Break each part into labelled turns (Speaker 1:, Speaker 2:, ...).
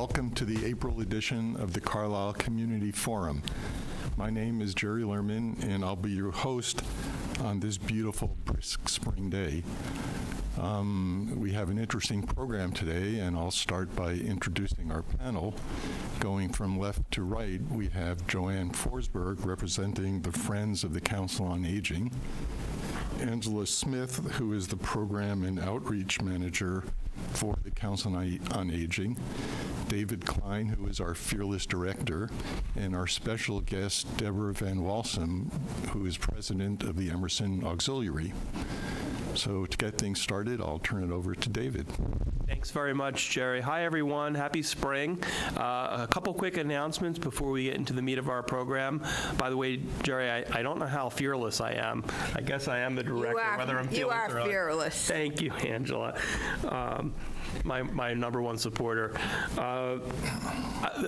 Speaker 1: welcome to the April edition of the Carlisle Community Forum. My name is Jerry Lerman, and I'll be your host on this beautiful, brisk spring day. We have an interesting program today, and I'll start by introducing our panel. Going from left to right, we have Joanne Forsberg, representing the Friends of the Council on Aging, Angela Smith, who is the Program and Outreach Manager for the Council on Aging, David Klein, who is our Fearless Director, and our special guest, Debra Van Walsum, who is President of the Emerson Auxiliary. So to get things started, I'll turn it over to David.
Speaker 2: Thanks very much, Jerry. Hi, everyone. Happy spring. A couple quick announcements before we get into the meat of our program. By the way, Jerry, I don't know how fearless I am. I guess I am the director, whether I'm fearless or not.
Speaker 3: You are fearless.
Speaker 2: Thank you, Angela. My number one supporter.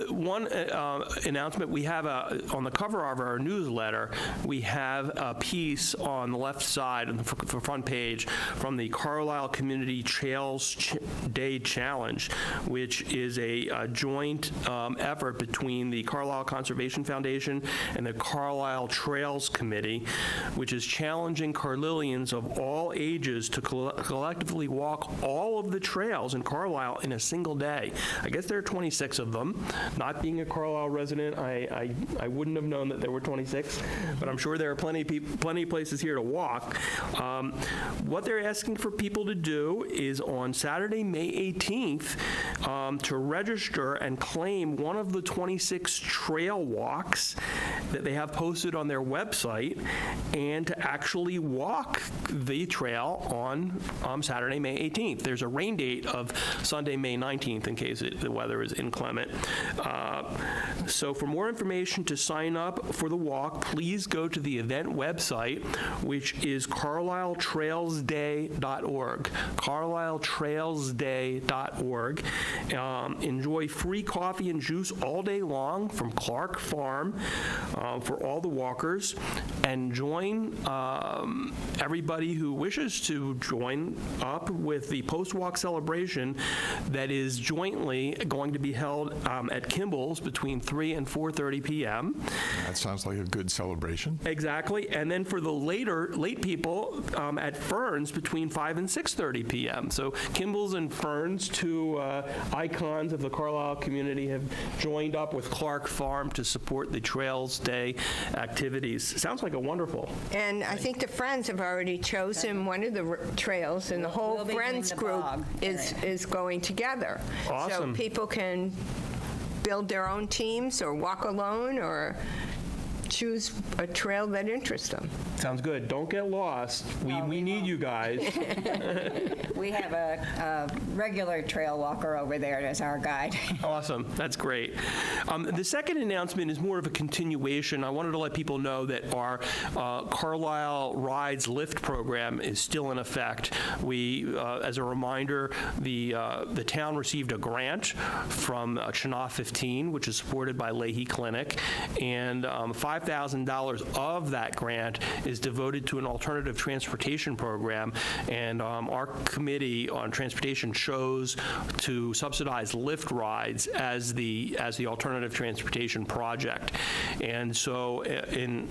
Speaker 2: One announcement, we have on the cover of our newsletter, we have a piece on the left side, on the front page, from the Carlisle Community Trails Day Challenge, which is a joint effort between the Carlisle Conservation Foundation and the Carlisle Trails Committee, which is challenging Carlileans of all ages to collectively walk all of the trails in Carlisle in a single day. I guess there are 26 of them. Not being a Carlisle resident, I wouldn't have known that there were 26, but I'm sure there are plenty places here to walk. What they're asking for people to do is on Saturday, May 18th, to register and claim one of the 26 trail walks that they have posted on their website, and to actually walk the trail on Saturday, May 18th. There's a rain date of Sunday, May 19th, in case the weather is inclement. So for more information to sign up for the walk, please go to the event website, which is carlisletrailsday.org. carlisletrailsday.org. Enjoy free coffee and juice all day long from Clark Farm for all the walkers, and join everybody who wishes to join up with the post-walk celebration that is jointly going to be held at Kimball's between 3 and 4:30 p.m.
Speaker 1: That sounds like a good celebration.
Speaker 2: Exactly. And then for the late people, at Fern's between 5 and 6:30 p.m. So Kimball's and Fern's, two icons of the Carlisle community, have joined up with Clark Farm to support the Trails Day activities. Sounds like a wonderful.
Speaker 3: And I think the Friends have already chosen one of the trails, and the whole Friends group is going together.
Speaker 2: Awesome.
Speaker 3: So people can build their own teams or walk alone or choose a trail that interests them.
Speaker 2: Sounds good. Don't get lost. We need you guys.
Speaker 4: We have a regular trail walker over there as our guide.
Speaker 2: Awesome. That's great. The second announcement is more of a continuation. I wanted to let people know that our Carlisle Rides Lift program is still in effect. We, as a reminder, the town received a grant from Chenal 15, which is supported by Leahy Clinic, and $5,000 of that grant is devoted to an alternative transportation program, and our committee on transportation chose to subsidize lift rides as the alternative transportation project. And so in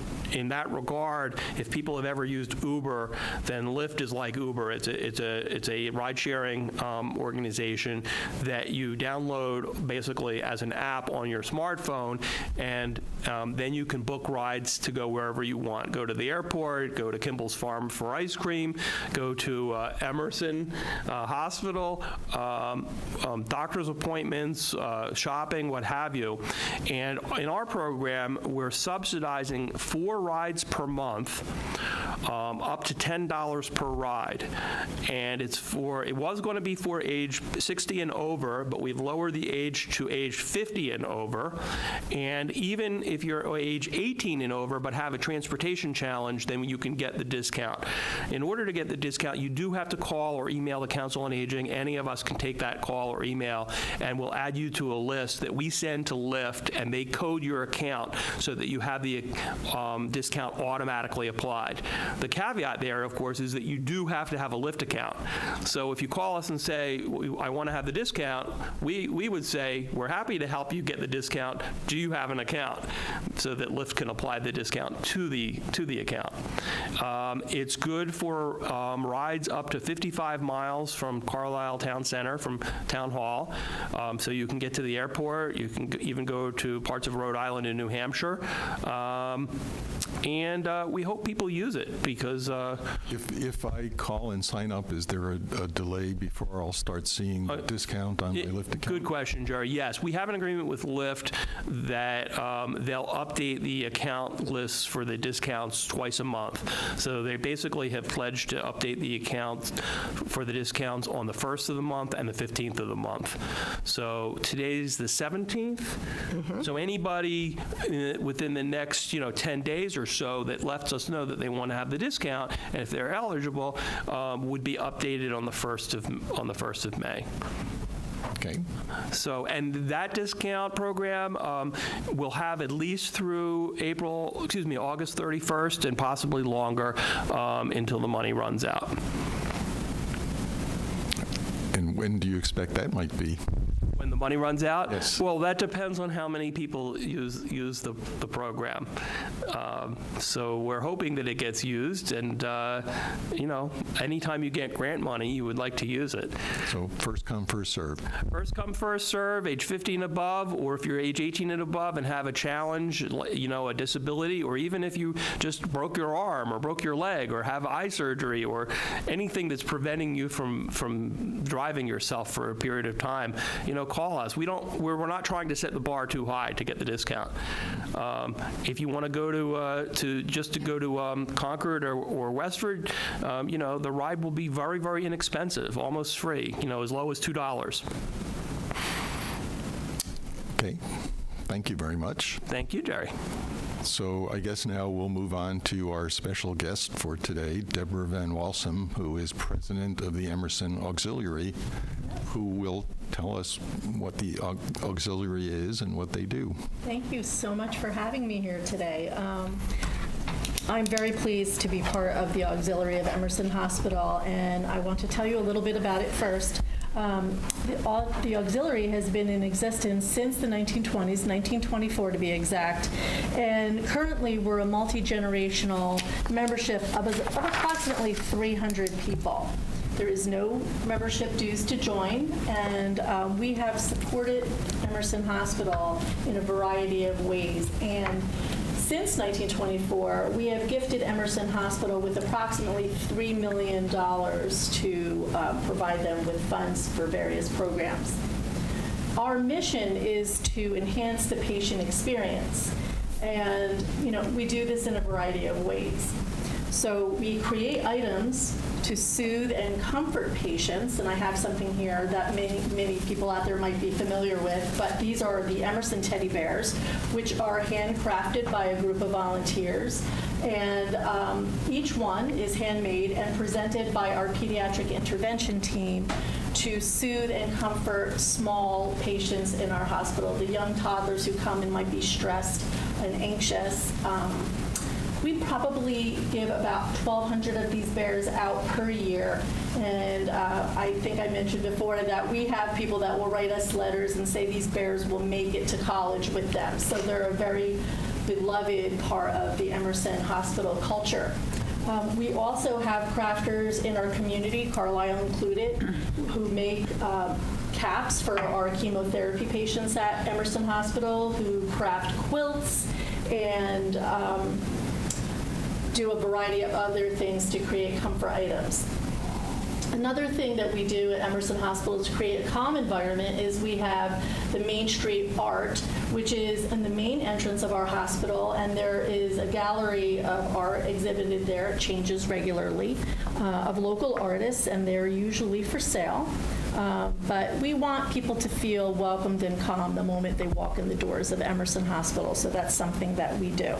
Speaker 2: that regard, if people have ever used Uber, then Lyft is like Uber. It's a ride-sharing organization that you download basically as an app on your smartphone, and then you can book rides to go wherever you want. Go to the airport, go to Kimball's Farm for ice cream, go to Emerson Hospital, doctor's appointments, shopping, what have you. And in our program, we're subsidizing 4 rides per month, up to $10 per ride. And it was going to be for age 60 and over, but we've lowered the age to age 50 and over. And even if you're age 80 18 and over but have a transportation challenge, then you can get the discount. In order to get the discount, you do have to call or email the Council on Aging. Any of us can take that call or email, and we'll add you to a list that we send to Lyft, and they code your account so that you have the discount automatically applied. The caveat there, of course, is that you do have to have a Lyft account. So if you call us and say, I want to have the discount, we would say, we're happy to help you get the discount. Do you have an account? So that Lyft can apply the discount to the account. It's good for rides up to 55 miles from Carlisle Town Center, from Town Hall. So you can get to the airport. You can even go to parts of Rhode Island and New Hampshire. And we hope people use it because...
Speaker 1: If I call and sign up, is there a delay before I'll start seeing the discount on my Lyft account?
Speaker 2: Good question, Jerry. Yes, we have an agreement with Lyft that they'll update the account lists for the discounts twice a month. So they basically have pledged to update the accounts for the discounts on the 1st of the month and the 15th of the month. So today's the 17th. So anybody within the next 10 days or so that lets us know that they want to have the discount, and if they're eligible, would be updated on the 1st of May.
Speaker 1: Okay.
Speaker 2: So, and that discount program will have at least through August 31st and possibly longer until the money runs out.
Speaker 1: And when do you expect that might be?
Speaker 2: When the money runs out?
Speaker 1: Yes.
Speaker 2: Well, that depends on how many people use the program. So we're hoping that it gets used, and anytime you get grant money, you would like to use it.
Speaker 1: So first come, first serve.
Speaker 2: First come, first serve, age 50 and above, or if you're age 18 and above and have a challenge, a disability, or even if you just broke your arm or broke your leg or have eye surgery or anything that's preventing you from driving yourself for a period of time, call us. We're not trying to set the bar too high to get the discount. If you want to go to Concord or Westford, the ride will be very, very inexpensive, almost free, as low as $2.
Speaker 1: Okay. Thank you very much.
Speaker 2: Thank you, Jerry.
Speaker 1: So I guess now we'll move on to our special guest for today, Debra Van Walsum, who is president of the Emerson Auxiliary, who will tell us what the auxiliary is and what they do.
Speaker 5: Thank you so much for having me here today. I'm very pleased to be part of the auxiliary of Emerson Hospital, and I want to tell you a little bit about it first. The auxiliary has been in existence since the 1920s, 1924 to be exact, and currently we're a multi-generational membership of approximately 300 people. There is no membership dues to join, and we have supported Emerson Hospital in a variety of ways. And since 1924, we have gifted Emerson Hospital with approximately $3 million to provide them with funds for various programs. Our mission is to enhance the patient experience, and we do this in a variety of ways. So we create items to soothe and comfort patients, and I have something here that many people out there might be familiar with, but these are the Emerson teddy bears, which are handcrafted by a group of volunteers, and each one is handmade and presented by our pediatric intervention team to soothe and comfort small patients in our hospital, the young toddlers who come and might be stressed and anxious. We probably give about 1,200 of these bears out per year, and I think I mentioned before that we have people that will write us letters and say these bears will make it to college with them. So they're a very beloved part of the Emerson Hospital culture. We also have crafters in our community, Carlisle included, who make caps for our chemotherapy patients at Emerson Hospital, who craft quilts and do a variety of other things to create comfort items. Another thing that we do at Emerson Hospital to create a calm environment is we have the Main Street art, which is in the main entrance of our hospital, and there is a gallery of art exhibited there. It changes regularly, of local artists, and they're usually for sale. But we want people to feel welcomed and calm the moment they walk in the doors of Emerson Hospital, so that's something that we do.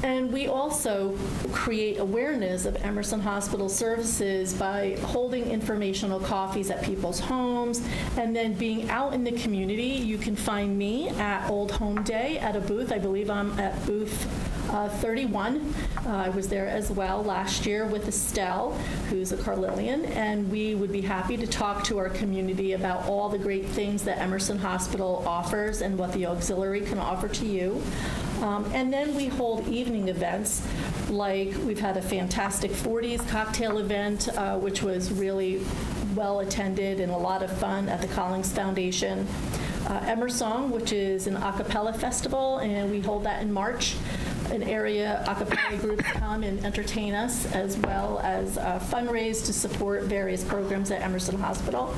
Speaker 5: And we also create awareness of Emerson Hospital services by holding informational coffees at people's homes and then being out in the community. You can find me at Old Home Day at a booth. I believe I'm at booth 31. I was there as well last year with Estelle, who's a Carlilian, and we would be happy to talk to our community about all the great things that Emerson Hospital offers and what the auxiliary can offer to you. And then we hold evening events, like we've had a fantastic 40s cocktail event, which was really well attended and a lot of fun at the Collins Foundation. Emerson, which is an a cappella festival, and we hold that in March. An area a cappella groups come and entertain us, as well as fundraise to support various programs at Emerson Hospital.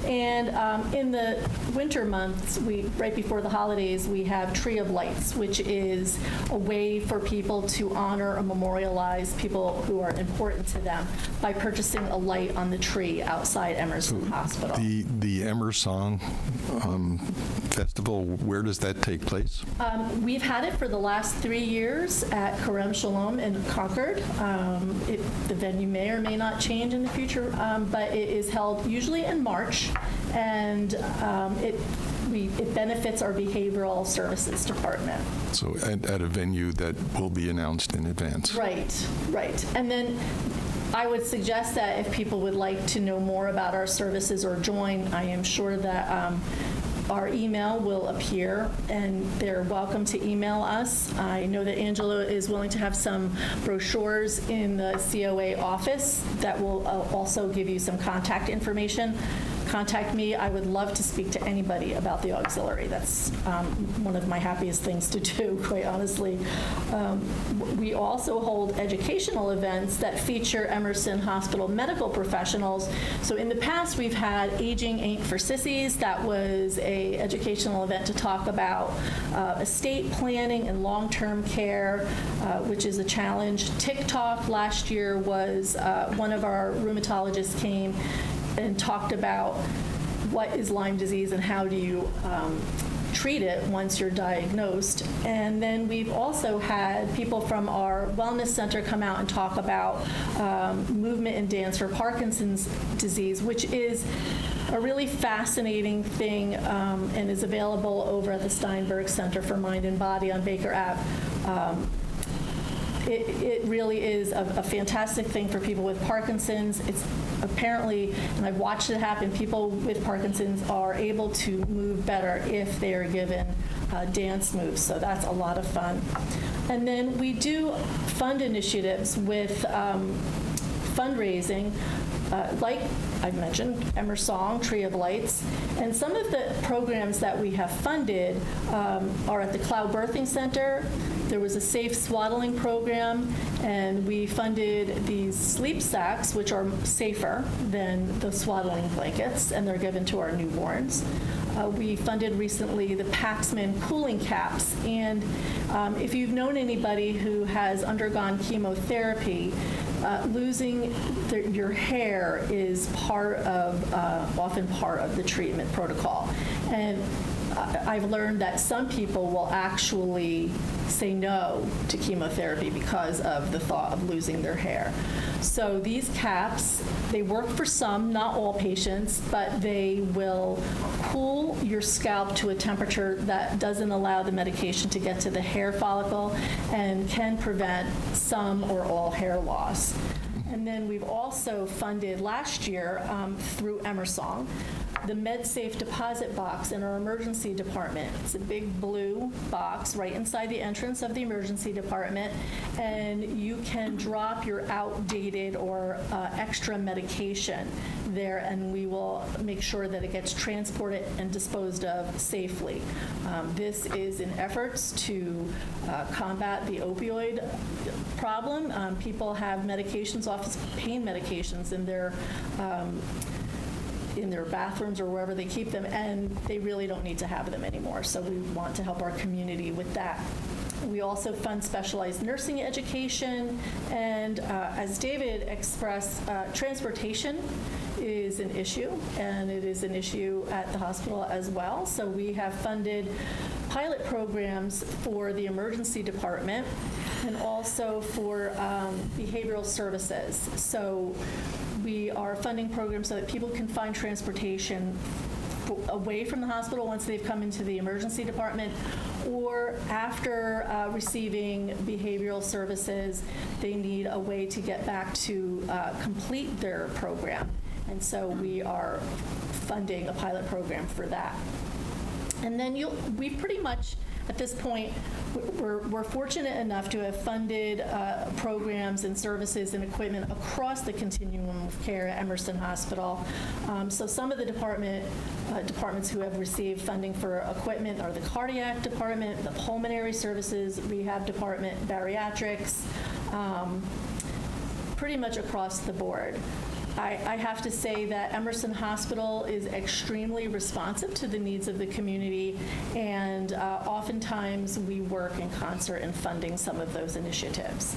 Speaker 5: And in the winter months, right before the holidays, we have Tree of Lights, which is a way for people to honor or memorialize people who are important to them by purchasing a light on the tree outside Emerson Hospital.
Speaker 1: The Emerson festival, where does that take place?
Speaker 5: We've had it for the last 3 years at Kerem Shalom in Concord. The venue may or may not change in the future, but it is held usually in March, and it benefits our behavioral services department.
Speaker 1: So at a venue that will be announced in advance.
Speaker 5: Right. And then I would suggest that if people would like to know more about our services or join, I am sure that our email will appear, and they're welcome to email us. I know that Angela is willing to have some brochures in the COA office that will also give you some contact information. Contact me. I would love to speak to anybody about the auxiliary. That's one of my happiest things to do, quite honestly. We also hold educational events that feature Emerson Hospital medical professionals. So in the past, we've had Aging Ain't for Sissies. That was an educational event to talk about estate planning and long-term care, which is a challenge. TikTok last year was one of our rheumatologists came and talked about what is Lyme disease and how do you treat it once you're diagnosed. And then we've also had people from our wellness center come out and talk about movement and dance for Parkinson's disease, which is a really fascinating thing and is available over at the Steinberg Center for Mind and Body on Baker Ave. It really is a fantastic thing for people with Parkinson's. It's apparently, and I've watched it happen, people with Parkinson's are able to move better if they are given dance moves, so that's a lot of fun. And then we do fund initiatives with fundraising, like I mentioned, Emerson, Tree of Lights, and some of the programs that we have funded are at the Cloud Birthing Center. There was a safe swaddling program, and we funded these sleep sacks, which are safer than the swaddling blankets, and they're given to our newborns. We funded recently the Paxman cooling caps, and if you've known anybody who has undergone chemotherapy, losing your hair is often part of the treatment protocol. And I've learned that some people will actually say no to chemotherapy because of the thought of losing their hair. So these caps, they work for some, not all patients, but they will cool your scalp to a temperature that doesn't allow the medication to get to the hair follicle and can prevent some or all hair loss. And then we've also funded last year through Emerson the MedSafe deposit box in our emergency department. It's a big blue box right inside the entrance of the emergency department, and you can drop your outdated or extra medication there, and we will make sure that it gets transported and disposed of safely. This is in efforts to combat the opioid problem. People have medications, office pain medications in their bathrooms or wherever they keep them, and they really don't need to have them anymore. So we want to help our community with that. We also fund specialized nursing education, and as David expressed, transportation is an issue, and it is an issue at the hospital as well. So we have funded pilot programs for the emergency department and also for behavioral services. So we are funding programs so that people can find transportation away from the hospital once they've come into the emergency department, or after receiving behavioral services, they need a way to get back to complete their program. And so we are funding a pilot program for that. And then we pretty much, at this point, we're fortunate enough to have funded programs and services and equipment across the continuum of care at Emerson Hospital. So some of the departments who have received funding for equipment are the cardiac department, the pulmonary services, rehab department, bariatrics, pretty much across the board. I have to say that Emerson Hospital is extremely responsive to the needs of the community, and oftentimes we work in concert in funding some of those initiatives.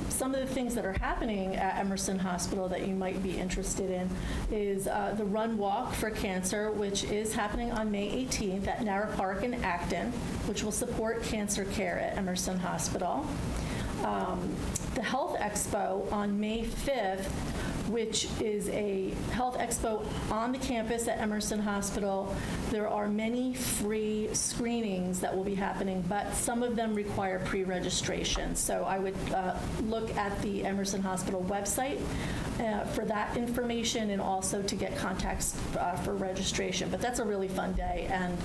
Speaker 5: Some of the things that are happening at Emerson Hospital that you might be interested in is the Run Walk for Cancer, which is happening on May 18th at Narrow Park in Acton, which will support cancer care at Emerson Hospital. The Health Expo on May 5th, which is a health expo on the campus at Emerson Hospital. There are many free screenings that will be happening, but some of them require pre-registration. So I would look at the Emerson Hospital website for that information, and also to get contacts for registration. But that's a really fun day, and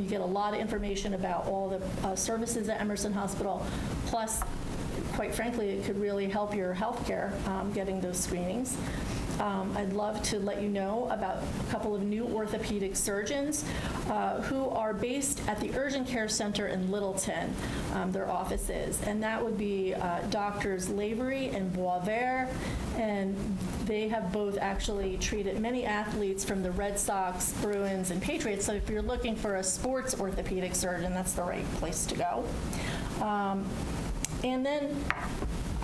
Speaker 5: you get a lot of information about all the services at Emerson Hospital, plus quite frankly, it could really help your healthcare getting those screenings. I'd love to let you know about a couple of new orthopedic surgeons who are based at the Urgent Care Center in Littleton, their offices, and that would be Doctors Lavery and Boisvert, and they have both actually treated many athletes from the Red Sox, Bruins, and Patriots, so if you're looking for a sports orthopedic surgeon, that's the right place to go. And then,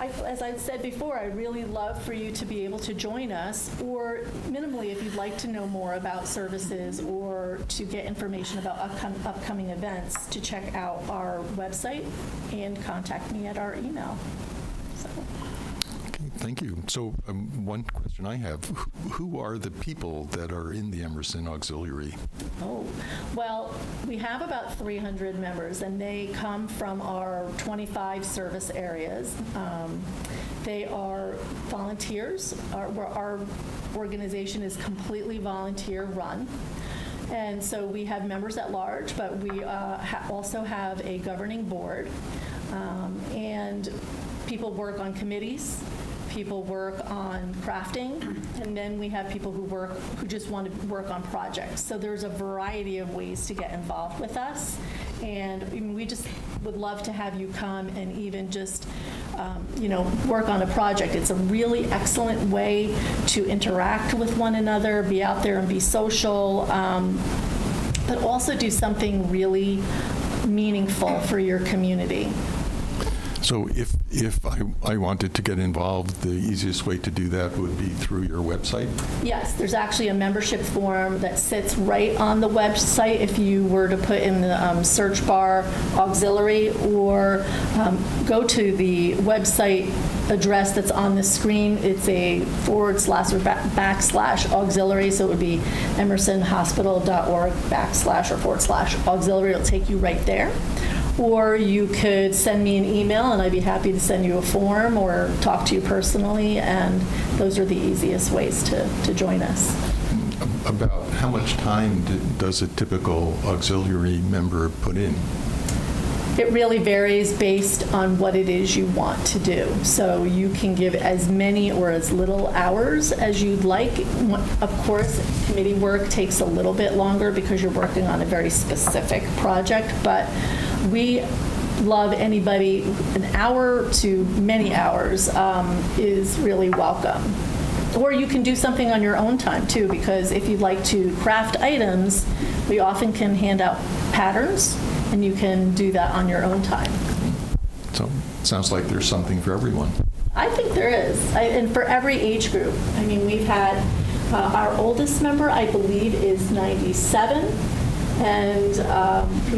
Speaker 5: as I said before, I'd really love for you to be able to join us, or minimally, if you'd like to know more about services or to get information about upcoming events, to check out our website and contact me at our email. So.
Speaker 1: Okay, thank you. So one question I have, who are the people that are in the Emerson Auxiliary?
Speaker 5: Oh, well, we have about 300 members, and they come from our 25 service areas. They are volunteers. Our organization is completely volunteer-run. And so we have members at large, but we also have a governing board. And people work on committees. People work on crafting, and then we have people who just want to work on projects. So there's a variety of ways to get involved with us, and we just would love to have you come and even just work on a project. It's a really excellent way to interact with one another, be out there and be social, but also do something really meaningful for your community.
Speaker 1: So if I wanted to get involved, the easiest way to do that would be through your website?
Speaker 5: Yes, there's actually a membership form that sits right on the website if you were to put in the search bar auxiliary, or go to the website address that's on the screen. It's a / or /auxiliary, so it would be emersonhospital.org / auxiliary. It'll take you right there. Or you could send me an email, and I'd be happy to send you a form or talk to you personally, and those are the easiest ways to join us.
Speaker 1: About how much time does a typical auxiliary member put in?
Speaker 5: It really varies based on what it is you want to do. So you can give as many or as little hours as you'd like. Of course, committee work takes a little bit longer because you're working on a very specific project, but we love anybody. An hour to many hours is really welcome. Or you can do something on your own time too, because if you'd like to craft items, we often can hand out patterns, and you can do that on your own time.
Speaker 1: So it sounds like there's something for everyone.
Speaker 5: I think there is, and for every age group. I mean, we've had Our oldest member, I believe, is 97, and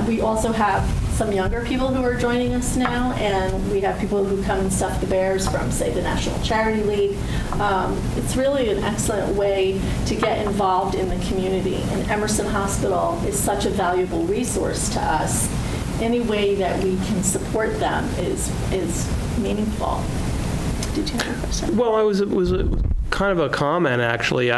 Speaker 5: we also have some younger people who are joining us now, and we have people who come and stuff the bears from, say, the National Charity League. It's really an excellent way to get involved in the community, and Emerson Hospital is such a valuable resource to us. Any way that we can support them is meaningful. Did you have a question?
Speaker 2: Well, it was kind of a comment, actually.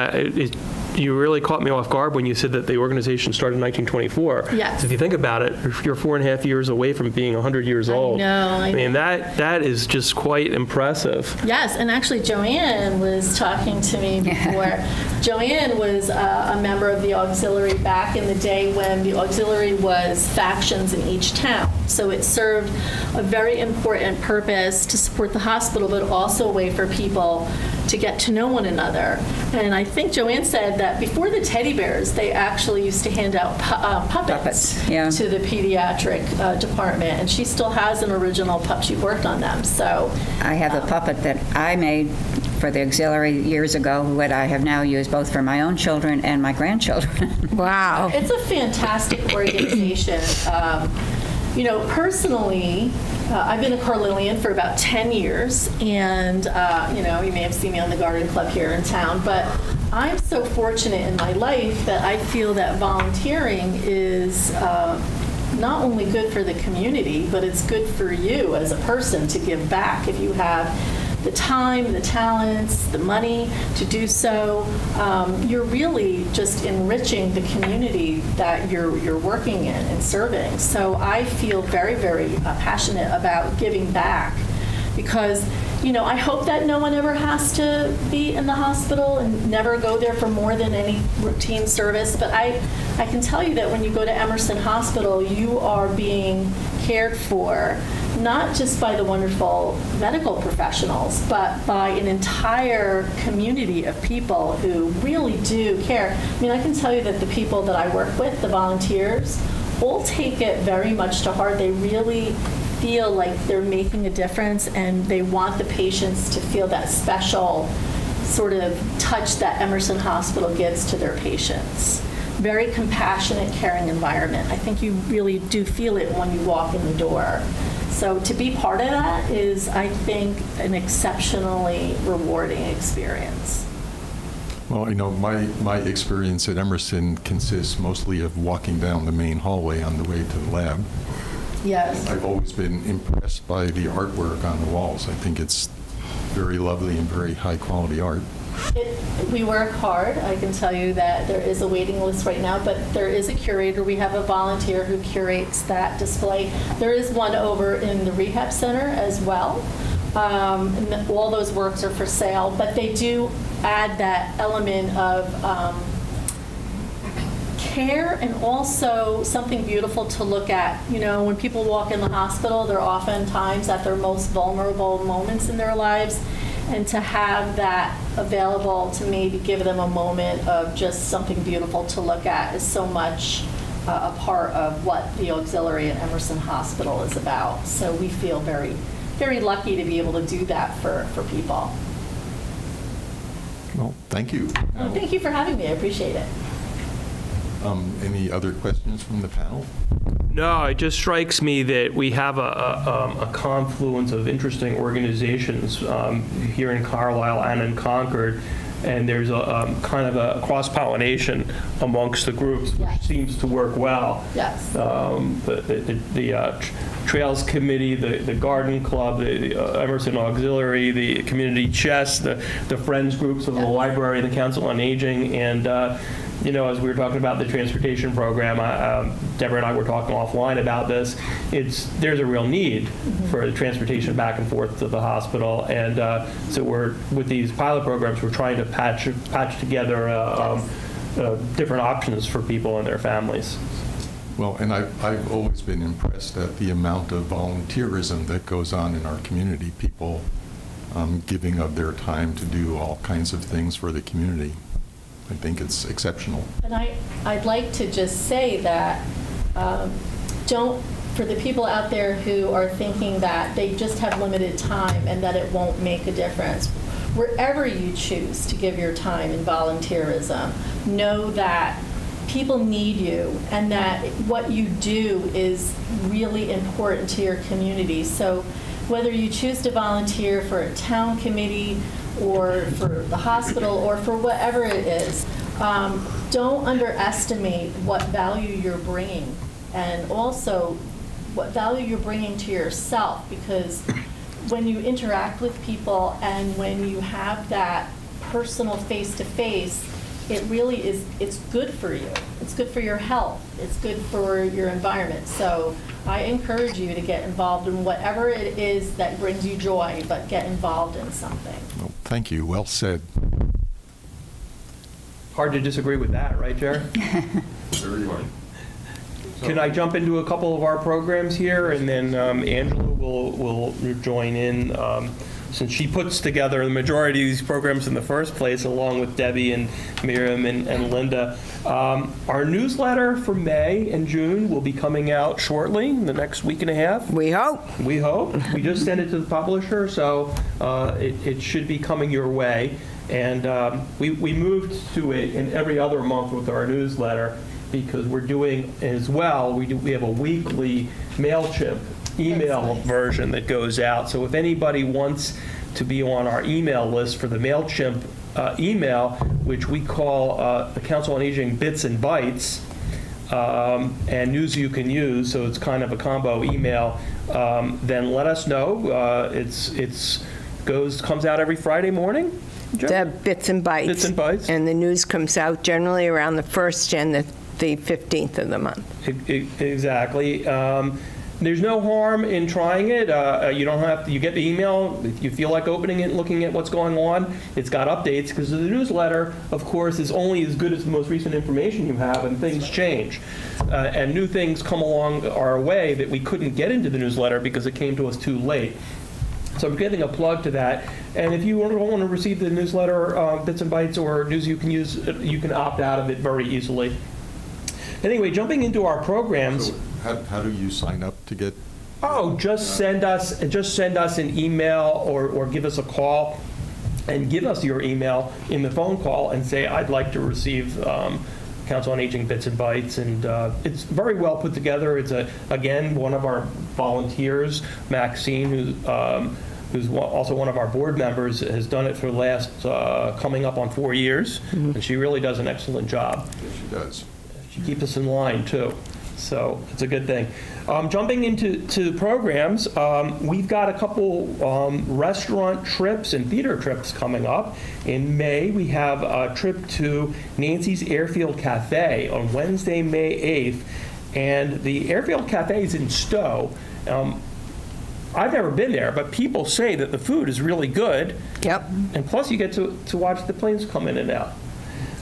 Speaker 2: You really caught me off guard when you said that the organization started in 1924.
Speaker 5: Yes.
Speaker 2: So if you think about it, you're 4.5 years away from being 100 years old.
Speaker 5: I
Speaker 2: mean,
Speaker 5: know.
Speaker 2: that is just quite impressive.
Speaker 5: Yes, and actually Joanne was talking to me before. Joanne was a member of the auxiliary back in the day when the auxiliary was factions in each town. So it served a very important purpose to support the hospital, but also a way for people to get to know one another. And I think Joanne said that before the teddy bears, they actually used to hand out puppets
Speaker 4: yeah.
Speaker 5: to the pediatric department, and she still has an original pup. She worked on them. So
Speaker 4: I have a puppet that I made for the auxiliary years ago, what I have now used both for my own children and my grandchildren.
Speaker 3: Wow.
Speaker 5: it's a fantastic organization. Personally, I've been a Carlilian for about 10 years, and, you may have seen me on the garden club here in town, but I'm so fortunate in my life that I feel that volunteering is not only good for the community, but it's good for you as a person to give back if you have the time, the talents, the money to do so. You're really just enriching the community that you're working in and serving. So I feel very, very passionate about giving back because, I hope that no one ever has to be in the hospital and never go there for more than any routine service. But I can tell you that when you go to Emerson Hospital, you are being cared for not just by the wonderful medical professionals, but by an entire community of people who really do care. I can tell you that the people that I work with, the volunteers, all take it very much to heart. They really feel like they're making a difference, and they want the patients to feel that special sort of touch that Emerson Hospital gives to their patients. Very compassionate, caring environment. I think you really do feel it when you walk in the door. So to be part of that is, I think, an exceptionally rewarding experience.
Speaker 1: Well, my experience at Emerson consists mostly of walking down the main hallway on the way to the lab.
Speaker 5: Yes.
Speaker 1: I've always been impressed by the artwork on the walls. I think it's very lovely and very high-quality art.
Speaker 5: We work hard. I can tell you that there is a waiting list right now, but there is a curator. We have a volunteer who curates that display. There is one over in the rehab center as well. And all those works are for sale, but they do add that element of care and also something beautiful to look at. When people walk in the hospital, they're oftentimes at their most vulnerable moments in their lives, and to have that available to maybe give them a moment of just something beautiful to look at is so much a part of what the auxiliary at Emerson Hospital is about. So we feel very, very lucky to be able to do that for people.
Speaker 1: Well, thank you.
Speaker 5: Well, thank you for having me. I appreciate it.
Speaker 1: Any other questions from the panel?
Speaker 2: No, it just strikes me that we have a confluence of interesting organizations here in Carlisle and in Concord, and there's a kind of a cross-pollination amongst the groups, which
Speaker 5: Yes.
Speaker 2: seems to work well.
Speaker 5: Yes.
Speaker 2: The Trails Committee, the Garden Club, the Emerson Auxiliary, the Community Chess, the Friends Groups of the
Speaker 5: Yes.
Speaker 2: Library, the Council on Aging, and as we were talking about the transportation program, Debra and I were talking offline about this. There's a real need for the transportation back and forth to the hospital, and so with these pilot programs, we're trying to patch together different options for people and their families.
Speaker 1: Well, and I've always been impressed at the amount of volunteerism that goes on in our community, people giving of their time to do all kinds of things for the community. I think it's exceptional.
Speaker 5: And I'd like to just say that for the people out there who are thinking that they just have limited time and that it won't make a difference, wherever you choose to give your time in volunteerism, know that people need you and that what you do is really important to your community. So whether you choose to volunteer for a town committee or for the hospital or for whatever it is, don't underestimate what value you're bringing, and also what value you're bringing to yourself, because when you interact with people and when you have that personal face-to-face, it really is, it's good for you. It's good for your health. It's good for your environment. So I encourage you to get involved in whatever it is that brings you joy, but get involved in something.
Speaker 1: Well, thank you. Well said.
Speaker 2: Hard to disagree with that, right, Jerry? Can I jump into a couple of our programs here, and then Angela will join in, since she puts together the majority of these programs in the first place, along with Debbie and Miriam and Linda. Our newsletter for May and June will be coming out shortly, in the next week and a half.
Speaker 3: We hope.
Speaker 2: We hope. We just sent it to the publisher, so it should be coming your way. And we moved to it in every other month with our newsletter, because we're doing as well, we have a weekly MailChimp email version that goes out. So if anybody wants to be on our email list for the MailChimp email, which we call the Council on Aging Bits and Bytes, and news you can use, so it's kind of a combo email, then let us know. Comes out every Friday morning.
Speaker 3: The Bits and Bytes.
Speaker 2: Bits and Bytes.
Speaker 3: And the news comes out generally around the 1st and the 15th of the month.
Speaker 2: Exactly. There's no harm in trying it. You don't have to, you get the email, if you feel like opening it and looking at what's going on, it's got updates, because the newsletter, of course, is only as good as the most recent information you have, and things change. And new things come along our way that we couldn't get into the newsletter because it came to us too late. So I'm giving a plug to that. And if you don't want to receive the newsletter, Bits and Bytes, or news you can use, you can opt out of it very easily. Anyway, jumping into our programs.
Speaker 1: So how do you sign up to get?
Speaker 2: Oh, just send us an email or give us a call, and give us your email in the phone call and say, I'd like to receive Council on Aging Bits and Bytes. And it's very well put together. It's, again, one of our volunteers, Maxine, who's also one of our board members, has done it for the last, coming up on 4 years. Mm-hmm. And she really does an excellent job.
Speaker 1: Yes, she does.
Speaker 2: She keeps us in line, too. So it's a good thing. Jumping into programs, we've got a couple restaurant trips and theater trips coming up. In May, we have a trip to Nancy's Airfield Cafe on Wednesday, May 8th. And the Airfield Cafe is in Stowe. I've never been there, but people say that the food is really good.
Speaker 3: Yep.
Speaker 2: And plus, you get to watch the planes come in and out.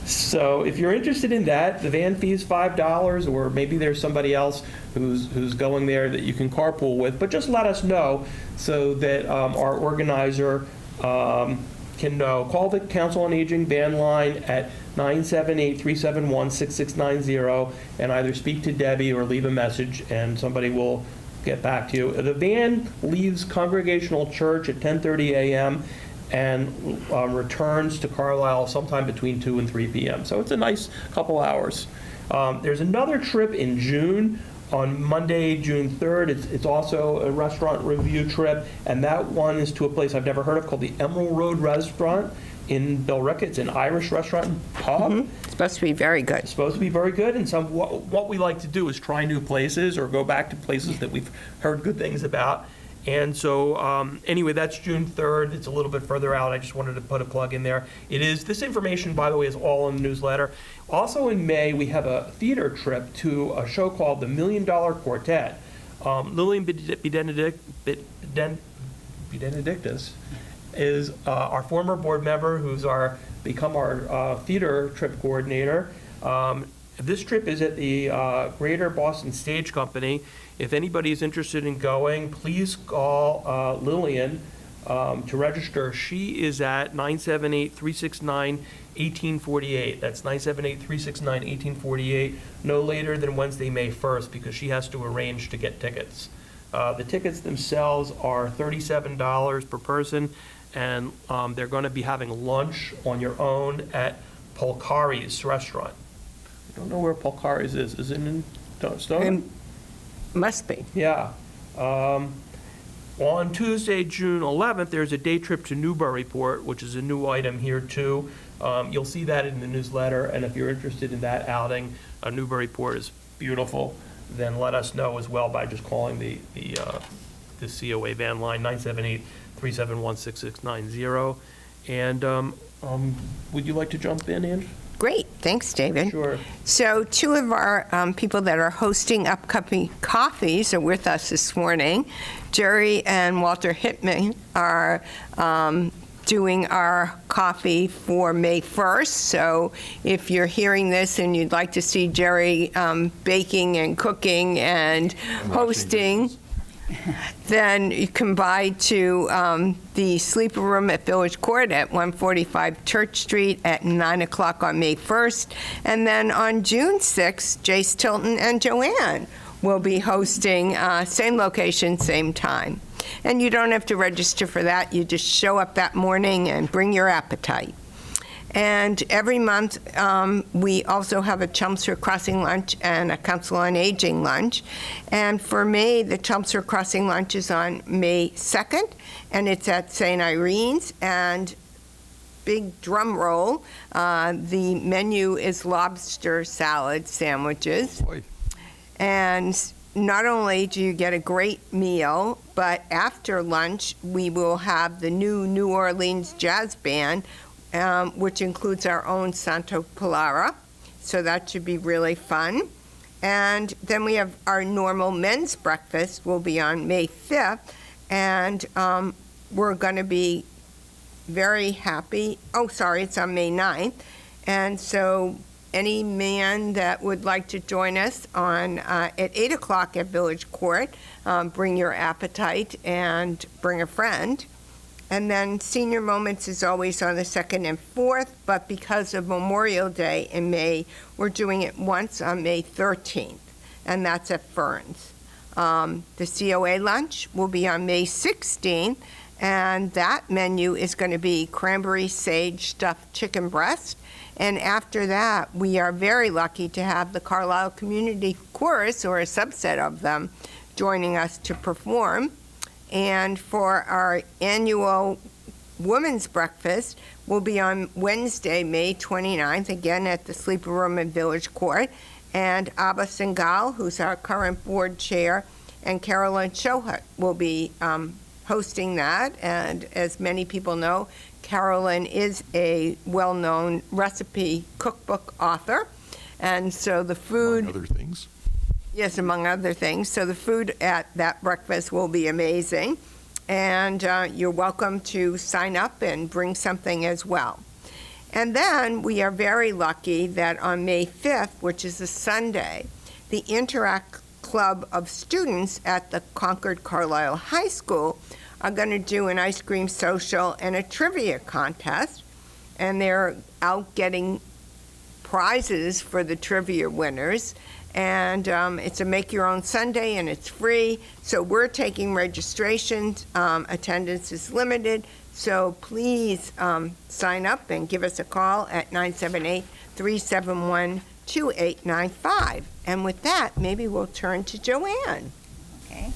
Speaker 2: So if you're interested in that, the van fee is $5, or maybe there's somebody else who's going there that you can carpool with. But just let us know so that our organizer can know. Call the Council on Aging van line at 978-371-6690 and either speak to Debbie or leave a message, and somebody will get back to you. The van leaves Congregational Church at 10:30 a.m. and returns to Carlisle sometime between 2 and 3 p.m. So it's a nice couple hours. There's another trip in June, on Monday, June 3rd. It's also a restaurant review trip, and that one is to a place I've never heard of called the Emerald Road Restaurant in Billerica. It's an Irish restaurant and pub.
Speaker 3: Mm-hmm. It's supposed to be very good.
Speaker 2: It's supposed to be very good, and what we like to do is try new places or go back to places that we've heard good things about. And so, anyway, that's June 3rd. It's a little bit further out. I just wanted to put a plug in there. This information, by the way, is all in the newsletter. Also in May, we have a theater trip to a show called The $1 Million Quartet. Lillian Benedictus is our former board member who's become our theater trip coordinator. This trip is at the Greater Boston Stage Company. If anybody is interested in going, please call Lillian to register. She is at 978-369-1848. That's 978-369-1848, no later than Wednesday, May 1st, because she has to arrange to get tickets. The tickets themselves are $37 per person, and they're going to be having lunch on your own at Polcari's restaurant. I don't know where Polcari's is. Is it in Stone?
Speaker 3: Must be.
Speaker 2: Yeah. On Tuesday, June 11th, there's a day trip to Newburyport, which is a new item here, too. You'll see that in the newsletter, and if you're interested in that outing, Newburyport is beautiful, then let us know as well by just calling the COA van line, 978-371-6690. And would you like to jump in, Ange?
Speaker 3: Great, thanks, David.
Speaker 2: Sure.
Speaker 3: So 2 of our people that are hosting upcoming coffees are with us this morning. Jerry and Walter Hittman are doing our coffee for May 1st. So if you're hearing this and you'd like to see Jerry baking and cooking and hosting, then you can buy to the sleeper room at Village Court at 145 Church Street at 9 o'clock on May 1st. And then on June 6th, Jace Tilton and Joanne will be hosting, same location, same time. And you don't have to register for that. You just show up that morning and bring your appetite. And every month, we also have a Chelmsford Crossing lunch and a Council on Aging lunch. And for May, the Chelmsford Crossing lunch is on May 2nd, and it's at St. Irene's. And big drum roll, the menu is lobster salad sandwiches.
Speaker 1: Boy.
Speaker 3: And not only do you get a great meal, but after lunch, we will have the New Orleans Jazz Band, which includes our own Santo Polara. So that should be really fun. And then we have our normal men's breakfast will be on May 5th. And we're going to be very happy. Oh, sorry, it's on May 9th. And so any man that would like to join us on at 8 o'clock at Village Court, bring your appetite and bring a friend. And then Senior Moments is always on the 2nd and 4th, but because of Memorial Day in May, we're doing it once on May 13th, and that's at Fern's. The COA lunch will be on May 16th, and that menu is going to be cranberry sage stuffed chicken breast. And after that, we are very lucky to have the Carlisle Community Chorus, or a subset of them, joining us to perform. And for our annual women's breakfast, will be on Wednesday, May 29th, again at the Sleeper Room in Village Court. And Abba Singal, who's our current board chair, and Carolyn Shohut will be hosting that. And as many people know, Carolyn is a well-known recipe cookbook author. And so the food...
Speaker 1: Among other things.
Speaker 3: Yes, among other things. So the food at that breakfast will be amazing. And you're welcome to sign up and bring something as well. And then we are very lucky that on May 5th, which is a Sunday, the Interact Club of Students at the Concord Carlisle High School are going to do an ice cream social and a trivia contest. And they're out getting prizes for the trivia winners. And it's a make-your-own Sunday, and it's free. So we're taking registrations. Attendance is limited. So please sign up and give us a call at 978-371-2895. And with that, maybe we'll turn to Joanne.
Speaker 4: Okay.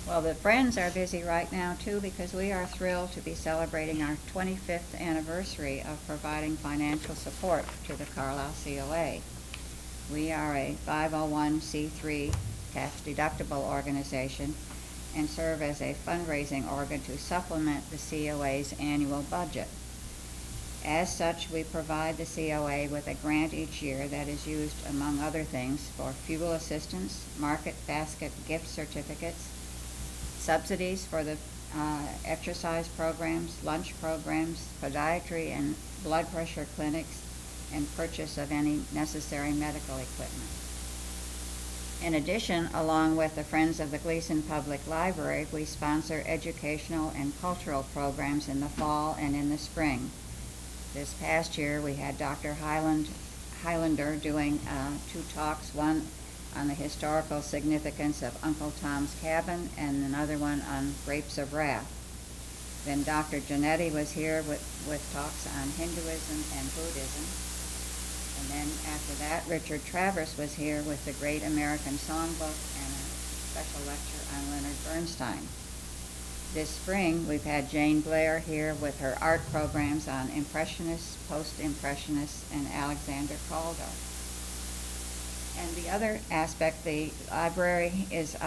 Speaker 4: Well, the Friends are busy right now, too, because we are thrilled to be celebrating our 25th anniversary of providing financial support to the Carlisle COA. We are a 501c3 tax-deductible organization and serve as a fundraising organ to supplement the COA's annual budget. As such, we provide the COA with a grant each year that is used, among other things, for fuel assistance, market basket gift certificates, subsidies for the exercise programs, lunch programs, podiatry and blood pressure clinics, and purchase of any necessary medical equipment. In addition, along with the Friends of the Gleason Public Library, we sponsor educational and cultural programs in the fall and in the spring. This past year, we had Dr. Highlander doing 2 talks, one on the historical significance of Uncle Tom's Cabin and another one on Grapes of Wrath. Then Dr. Janetti was here with talks on Hinduism and Buddhism. And then after that, Richard Travers was here with the Great American Songbook and a special lecture on Leonard Bernstein. This spring, we've had Jane Blair here with her art programs on Impressionists, Post-Impressionists, and Alexander Calder. And the other aspect, the library is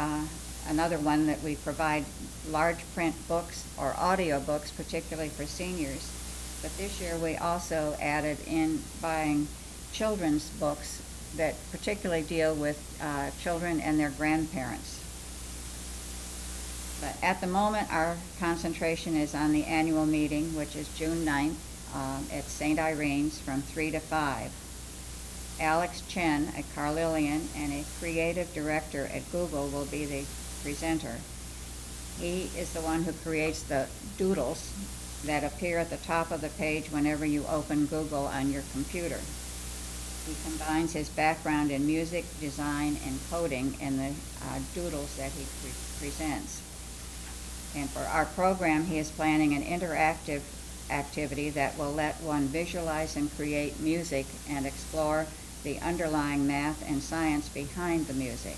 Speaker 4: another one that we provide large print books or audio books, particularly for seniors. But this year we also added in buying children's books that particularly deal with children and their grandparents. But at the moment, our concentration is on the annual meeting, which is June 9th at St. Irene's from 3 to 5. Alex Chen, a Carlislean and a creative director at Google, will be the presenter. He is the one who creates the doodles that appear at the top of the page whenever you open Google on your computer. He combines his background in music, design, and coding in the doodles that he presents. And for our program, he is planning an interactive activity that will let one visualize and create music and explore the underlying math and science behind the music.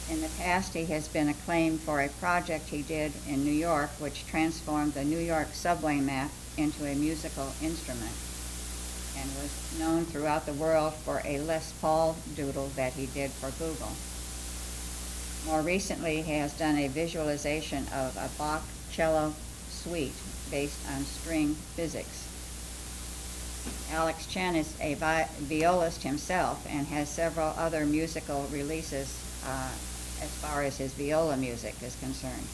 Speaker 4: In the past, he has been acclaimed for a project he did in New York, which transformed the New York subway map into a musical instrument, and was known throughout the world for a Les Paul doodle that he did for Google. More recently, he has done a visualization of a Bach cello suite based on string physics. Alex Chen is a violist himself and has several other musical releases as far as his viola music is concerned.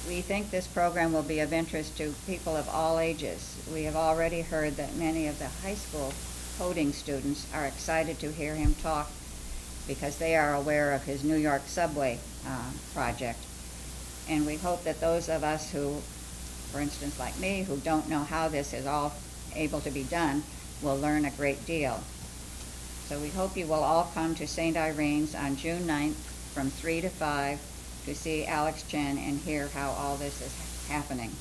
Speaker 4: We think this program will be of interest to people of all ages. We have already heard that many of the high school coding students are excited to hear him talk because they are aware of his New York subway project. And we hope that those of us who, for instance like me, who don't know how this is all able to be done, will learn a great deal. So we hope you will all come to St. Irene's on June 9th from 3 to 5 to see Alex Chen and hear how all this is happening.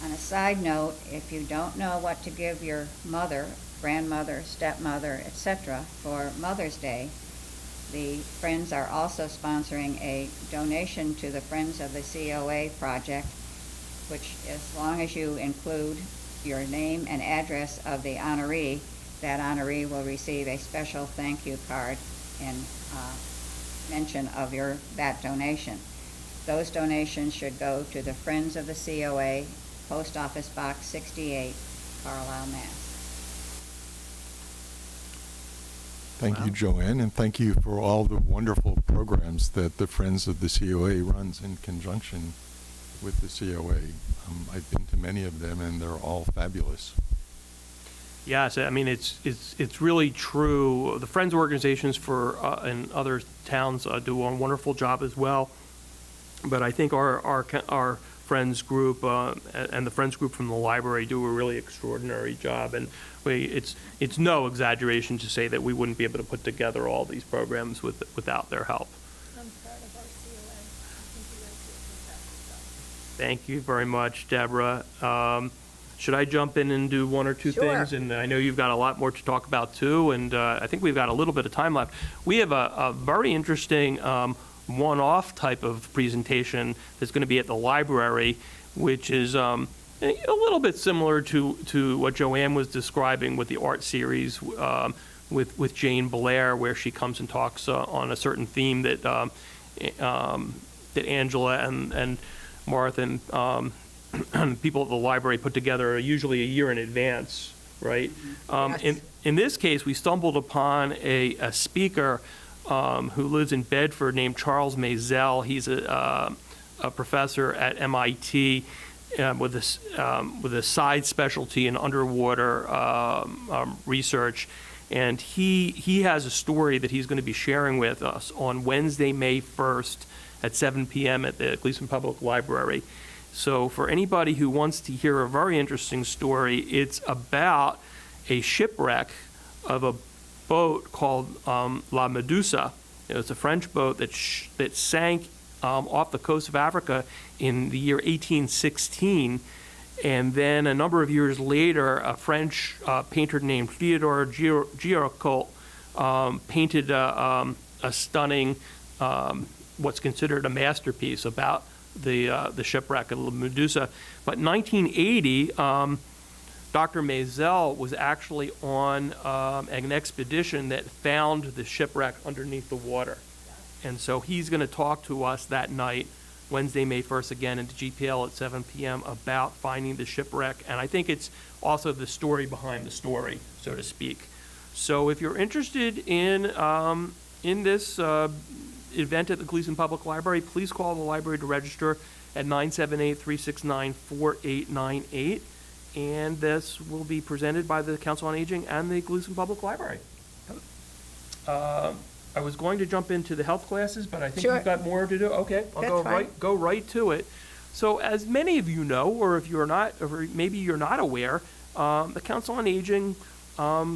Speaker 4: On a side note, if you don't know what to give your mother, grandmother, stepmother, etc. for Mother's Day, the Friends are also sponsoring a donation to the Friends of the COA project, which as long as you include your name and address of the honoree, that honoree will receive a special thank you card in mention of that donation. Those donations should go to the Friends of the COA, Post Office Box 68, Carlisle, Mass.
Speaker 1: Thank you, Joanne, and thank you for all the wonderful programs that the Friends of the COA runs in conjunction with the COA. I've been to many of them, and they're all fabulous.
Speaker 2: Yes, I mean, it's really true. The Friends organizations in other towns do a wonderful job as well. But I think our Friends group and the Friends group from the library do a really extraordinary job. And it's no exaggeration to say that we wouldn't be able to put together all these programs without their help.
Speaker 5: I'm proud of our COA. I think you guys do fantastic stuff.
Speaker 2: Thank you very much, Debra. Should I jump in and do one or two
Speaker 3: Sure.
Speaker 2: things? And I know you've got a lot more to talk about too, and I think we've got a little bit of time left. We have a very interesting one-off type of presentation that's going to be at the library, which is a little bit similar to what Joanne was describing with the art series with Jane Blair, where she comes and talks on a certain theme that Angela and Martha and people at the library put together usually a year in advance, right?
Speaker 3: Yes.
Speaker 2: In this case, we stumbled upon a speaker who lives in Bedford named Charles Maisel. He's a professor at MIT with a side specialty in underwater research. And he has a story that he's going to be sharing with us on Wednesday, May 1st at 7 p.m. at the Gleason Public Library. So for anybody who wants to hear a very interesting story, it's about a shipwreck of a boat called La Medusa. It's a French boat that sank off the coast of Africa in the year 1816. And then a number of years later, a French painter named Theodore Géricault painted a stunning, what's considered a masterpiece about the shipwreck of the Medusa. But in 1980, Dr. Maisel was actually on an expedition that found the shipwreck underneath the water. And so he's going to talk to us that night, Wednesday, May 1st, again, at the GPL at 7 p.m. about finding the shipwreck. And I think it's also the story behind the story, so to speak. So if you're interested in this event at the Gleason Public Library, please call the library to register at 978-369-4898. And this will be presented by the Council on Aging and the Gleason Public Library. I was going to jump into the health classes, but I think
Speaker 3: Sure.
Speaker 2: you've got more to do. Okay, I'll
Speaker 3: That's
Speaker 2: go
Speaker 3: fine.
Speaker 2: right to it. So as many of you know, or if you're not, or maybe you're not aware, the Council on Aging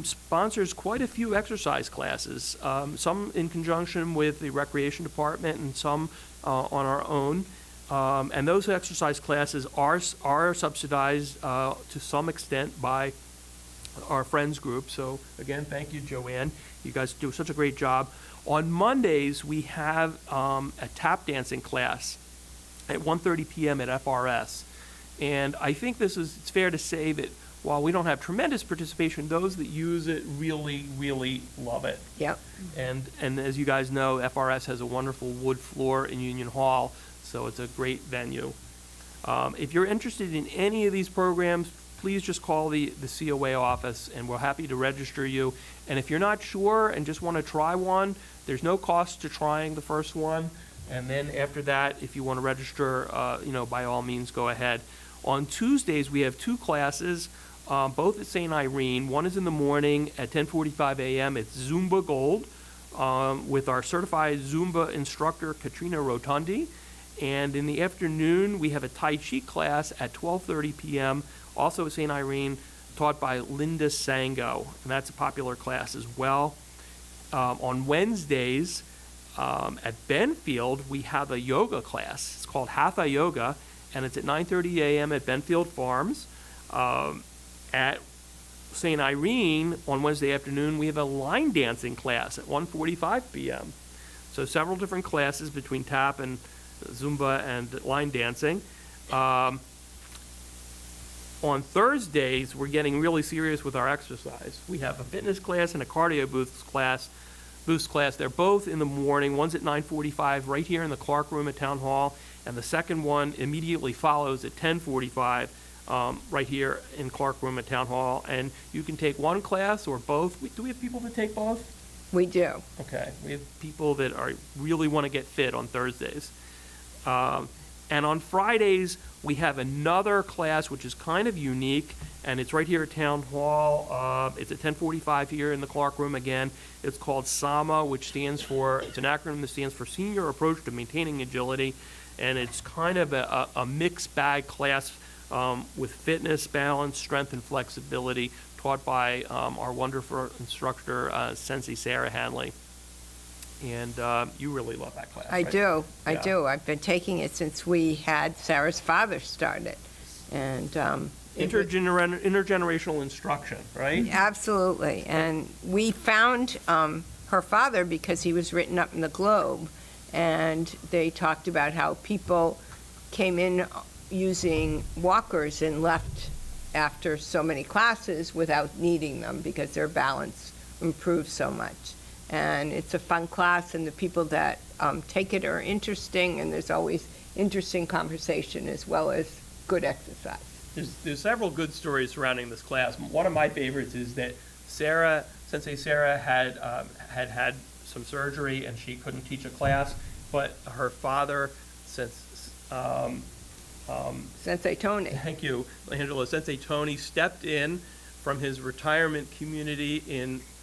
Speaker 2: sponsors quite a few exercise classes, some in conjunction with the Recreation Department and some on our own. And those exercise classes are subsidized to some extent by our friends group. So again, thank you, Joanne. You guys do such a great job. On Mondays, we have a tap dancing class at 1:30 p.m. at FRS. And I think it's fair to say that while we don't have tremendous participation, those that use it really, really love it.
Speaker 3: Yep.
Speaker 2: And as you guys know, FRS has a wonderful wood floor in Union Hall, so it's a great venue. If you're interested in any of these programs, please just call the COA office, and we're happy to register you. And if you're not sure and just want to try one, there's no cost to trying the first one. And then after that, if you want to register, by all means, go ahead. On Tuesdays, we have two classes, both at St. Irene. One is in the morning at 10:45 a.m. It's Zumba Gold with our certified Zumba instructor, Katrina Rotundi. And in the afternoon, we have a Tai Chi class at 12:30 p.m., also at St. Irene, taught by Linda Sango. And that's a popular class as well. On Wednesdays, at Benfield, we have a yoga class. It's called Hatha Yoga, and it's at 9:30 a.m. at Benfield Farms. At St. Irene, on Wednesday afternoon, we have a line dancing class at 1:45 p.m. So several different classes between tap and Zumba and line dancing. On Thursdays, we're getting really serious with our exercise. We have a fitness class and a cardio boost class. They're both in the morning. One's at 9:45 right here in the Clark Room at Town Hall, and the second one immediately follows at 10:45 right here in Clark Room at Town Hall. And you can take one class or both. Do we have people that take both?
Speaker 3: We do.
Speaker 2: Okay, we have people that really want to get fit on Thursdays. And on Fridays, we have another class which is kind of unique, and it's right here at Town Hall. It's at 10:45 here in the Clark Room again. It's called SAMA, which it's an acronym that stands for Senior Approach to Maintaining Agility, and it's kind of a mixed bag class with fitness, balance, strength, and flexibility, taught by our wonderful instructor, Sensei Sarah Hanley. And you really love that class,
Speaker 3: I
Speaker 2: right?
Speaker 3: do. I
Speaker 2: Yeah.
Speaker 3: do. I've been taking it since we had Sarah's father start it. And
Speaker 2: Intergenerational instruction, right?
Speaker 3: absolutely. And we found her father because he was written up in the Globe. And they talked about how people came in using walkers and left after so many classes without needing them because their balance improved so much. And it's a fun class, and the people that take it are interesting, and there's always interesting conversation as well as good exercise.
Speaker 2: There's several good stories surrounding this class. One of my favorites is that Sensei Sarah had some surgery and she couldn't teach a class, but her father,
Speaker 3: Sensei Tony.
Speaker 2: thank you, Angela, Sensei Tony stepped in from his retirement community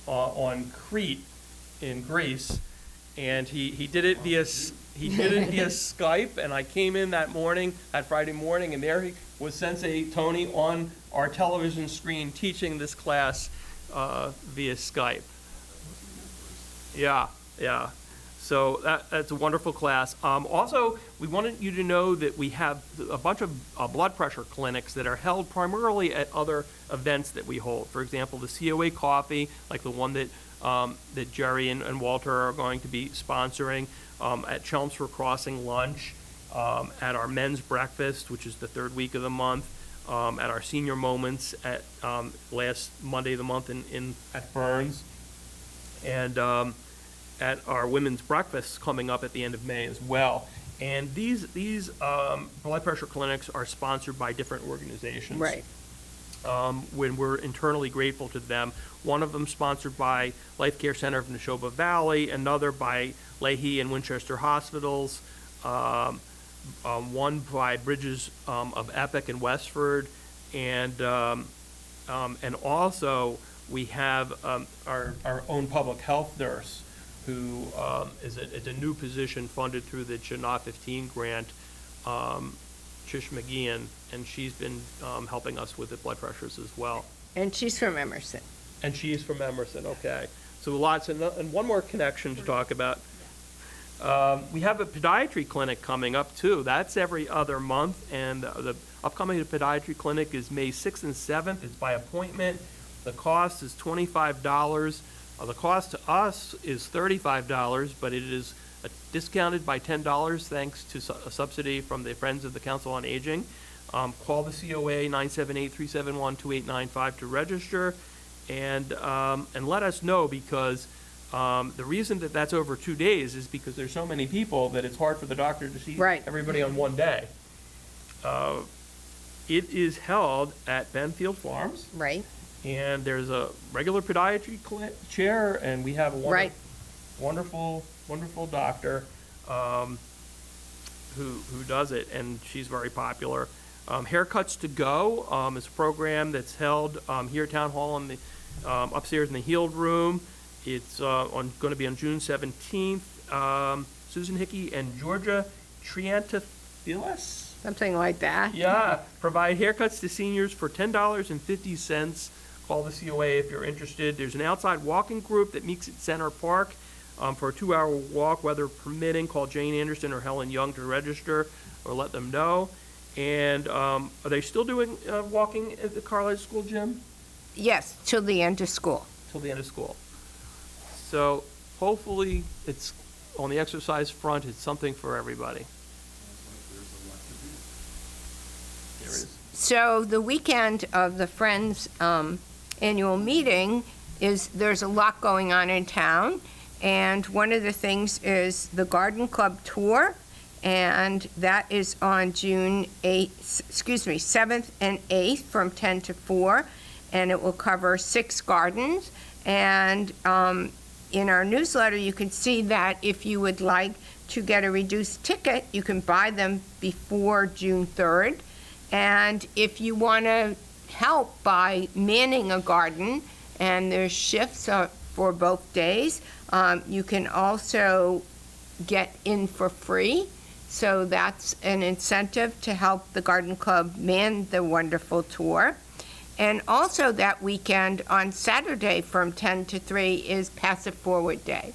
Speaker 2: on Crete in Greece, and he did it via Skype, and I came in that Friday morning, and there he was, Sensei Tony, on our television screen teaching this class via Skype. Yeah. So that's a wonderful class. Also, we wanted you to know that we have a bunch of blood pressure clinics that are held primarily at other events that we hold. For example, the COA coffee, like the one that that Jerry and Walter are going to be sponsoring, at Chelmsford Crossing lunch, at our men's breakfast, which is the third week of the month, at our senior moments at last Monday of the month at Burns, and at our women's breakfast coming up at the end of May as well. And these blood pressure clinics are sponsored by different organizations.
Speaker 3: Right.
Speaker 2: When we're internally grateful to them. One of them sponsored by Life Care Center of Neshoba Valley, another by Leahy and Winchester Hospitals, one by Bridges of Epic and Westford, and also we have our own public health nurse, who is a new position funded through the Janot 15 grant, Trish McGeehan, and she's been helping us with the blood pressures as well.
Speaker 3: And she's from Emerson.
Speaker 2: And she is from Emerson, okay. So lots, and one more connection to talk about. We have a podiatry clinic coming up too. That's every other month, and the upcoming podiatry clinic is May 6th and 7th. It's by appointment. The cost is $25. The cost to us is $35, but it is discounted by $10 thanks to a subsidy from the Friends of the Council on Aging. Call the COA 978-371-2895 to register, and let us know, because the reason that that's over 2 days is because there's so many people that it's hard for the doctor to see
Speaker 3: Right.
Speaker 2: everybody on one day. It is held at Benfield Farms.
Speaker 3: Right.
Speaker 2: And there's a regular podiatry chair, and we have a
Speaker 3: Right.
Speaker 2: wonderful doctor who does it, and she's very popular. Haircuts to Go is a program that's held here at Town Hall in the upstairs in the Healed Room. It's going to be on June 17th. Susan Hickey and Georgia Triantafilus,
Speaker 3: Something like that.
Speaker 2: yeah, provide haircuts to seniors for $10.50. Call the COA if you're interested. There's an outside walking group that meets at Center Park for a 2-hour walk, weather permitting. Call Jane Anderson or Helen Young to register or let them know. And are they still doing walking at the Carlisle School Gym?
Speaker 3: Yes, till the end of school.
Speaker 2: Till the end of school. So hopefully it's on the exercise front, it's something for everybody. There it is.
Speaker 3: So the weekend of the Friends annual meeting there's a lot going on in town, and one of the things is the Garden Club tour, and that is on June 7th and 8th from 10 to 4, and it will cover 6 gardens. And in our newsletter, you can see that if you would like to get a reduced ticket, you can buy them before June 3rd. And if you want to help by manning a garden, and there's shifts for both days, you can also get in for free. So that's an incentive to help the Garden Club man the wonderful tour. And also that weekend on Saturday from 10 to 3 is Pass It Forward Day.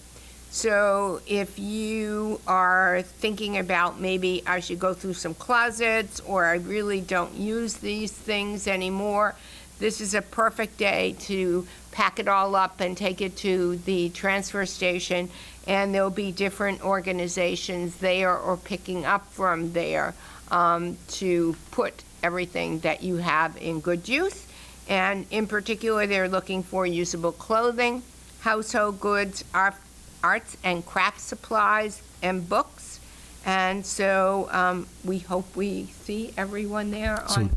Speaker 3: So if you are thinking about maybe I should go through some closets, or I really don't use these things anymore, this is a perfect day to pack it all up and take it to the transfer station, and there'll be different organizations there or picking up from there to put everything that you have in good use. And in particular, they're looking for usable clothing, household goods, arts and craft supplies, and books. And so we hope we see everyone there on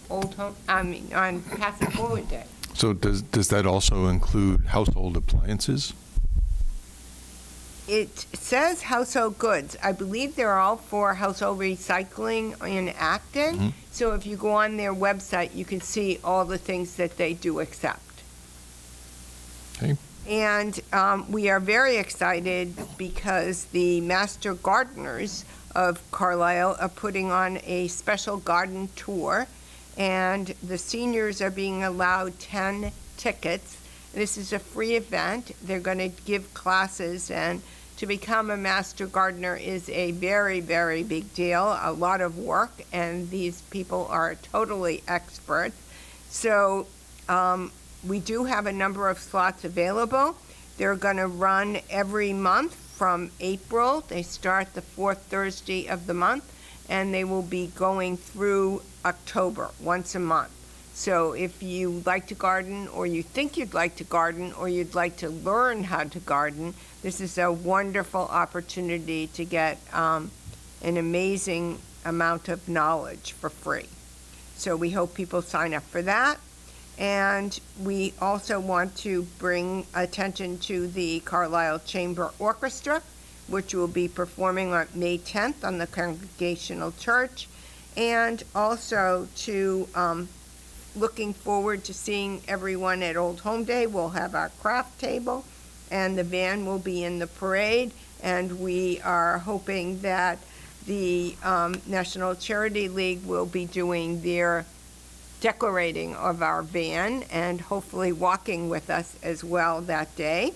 Speaker 3: on Pass It Forward Day.
Speaker 1: So does that also include household appliances?
Speaker 3: It says household goods. I believe they're all for household recycling in Acton.
Speaker 1: Mm-hmm.
Speaker 3: So if you go on their website, you can see all the things that they do accept.
Speaker 1: Okay.
Speaker 3: And we are very excited because the Master Gardeners of Carlisle are putting on a special garden tour, and the seniors are being allowed 10 tickets. This is a free event. They're going to give classes, and To become a master gardener is a very, very big deal, a lot of work, and these people are totally experts. So we do have a number of slots available. They're going to run every month from April. They start the fourth Thursday of the month, and they will be going through October, once a month. So if you like to garden, or you think you'd like to garden, or you'd like to learn how to garden, this is a wonderful opportunity to get an amazing amount of knowledge for free. So we hope people sign up for that. And we also want to bring attention to the Carlisle Chamber Orchestra, which will be performing on May 10th on the Congregational Church, and also to looking forward to seeing everyone at Old Home Day. We'll have our craft table, and the van will be in the parade, and we are hoping that the National Charity League will be doing their decorating of our van and hopefully walking with us as well that day.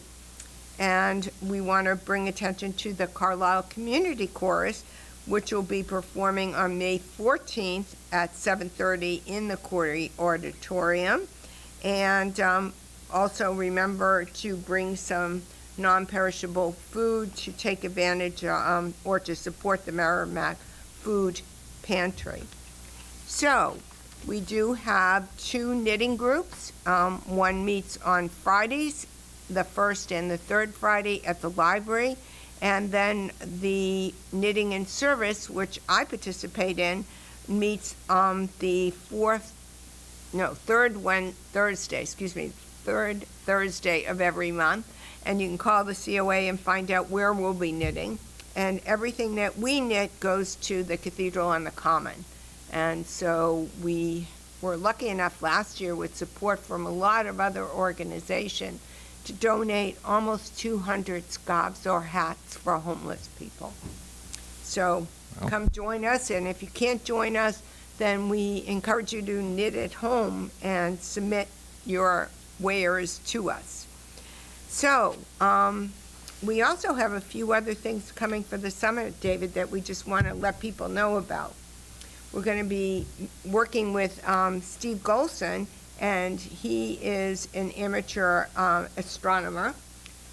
Speaker 3: And we want to bring attention to the Carlisle Community Chorus, which will be performing on May 14th at 7:30 in the Corey Auditorium. And also remember to bring some non-perishable food to take advantage or to support the Merrimack Food Pantry. So we do have 2 knitting groups. One meets on Fridays, the first and the third Friday at the library. And then the Knitting in Service, which I participate in, meets on the third Thursday of every month. And you can call the COA and find out where we'll be knitting. And everything that we knit goes to the Cathedral on the Common. And so we were lucky enough last year, with support from a lot of other organizations, to donate almost 200 scarves or hats for homeless people. So come join us, and if you can't join us, then we encourage you to knit at home and submit your wares to us. So we also have a few other things coming for the summer, David, that we just want to let people know about. We're going to be working with Steve Golson, and he is an amateur astronomer.